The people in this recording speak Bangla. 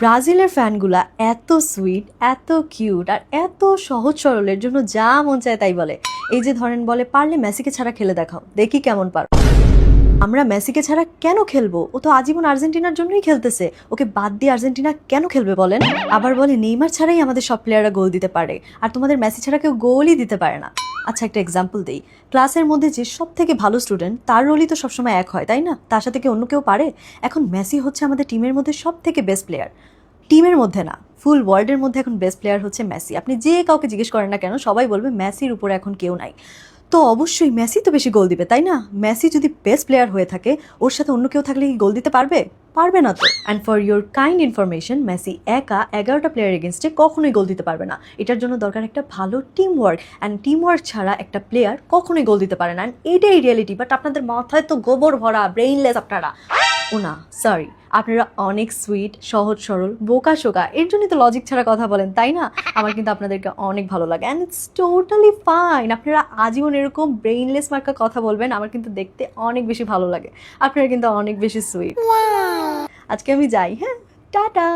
ব্রাজিলের ফ্যানগুলা এত সুইট, এত কিউট আর এত সহজ সরলের জন্য যা মন চায় তাই বলে। এই যে ধরেন বলে, পারলে মেসিকে ছাড়া খেলে দেখাও, দেখি কেমন পারো। আমরা মেসিকে ছাড়া কেন খেলবো? ও তো আজীবন আর্জেন্টিনার জন্যই খেলতেছে, ওকে বাদ দিয়ে আর্জেন্টিনা কেন খেলবে বলেন? আবার বলে নেইমার ছাড়াই আমাদের সব প্লেয়াররা গোল দিতে পারে, আর তোমাদের মেসি ছাড়া কেউ গোলই দিতে পারে না। আচ্ছা, একটা এক্সাম্পল দেই। ক্লাসের মধ্যে যে সব থেকে ভালো স্টুডেন্ট, তার রোলই তো সবসময় এক হয়, তাই না? তার সাথে কি অন্য কেউ পারে? এখন মেসি হচ্ছে আমাদের টিমের মধ্যে সব থেকে বেস্ট প্লেয়ার। টিমের মধ্যে না, ফুল ওয়ার্ল্ডের মধ্যে এখন বেস্ট প্লেয়ার হচ্ছে মেসি। আপনি যে কাউকে জিজ্ঞেস করেন না কেন, সবাই বলবে মেসির উপরে এখন কেউ নাই। তো অবশ্যই মেসি তো বেশি গোল দিবে, তাই না? মেসি যদি বেস্ট প্লেয়ার হয়ে থাকে, ওর সাথে অন্য কেউ থাকলে কি গোল দিতে পারবে? পারবে না তো। And for your kind information, Messi একা 11টা প্লেয়ার এগেনস্টে কখনোই গোল দিতে পারবে না। এটার জন্য দরকার একটা ভালো team work, and team work ছাড়া একটা প্লেয়ার কখনোই গোল দিতে পারে না। অ্যান্ড এটাই রিয়েলিটি। বাট আপনাদের মাথায় তো গোবর ভরা, ব্রেইনলেস আপনারা। ও না, সরি, আপনারা অনেক সুইট, সহজ সরল, বোকা শোকা, এর জন্যই তো লজিক ছাড়া কথা বলেন, তাই না? আমার কিন্তু আপনাদেরকে অনেক ভালো লাগে, অ্যান্ড ইটস টোটালি ফাইন। আপনারা আজীবন এরকম ব্রেইনলেস মার্কা কথা বলবেন, আমার কিন্তু দেখতে অনেক বেশি ভালো লাগে। আপনারা কিন্তু অনেক বেশি সুইট। আজকে আমি যাই, হ্যাঁ, টাটা।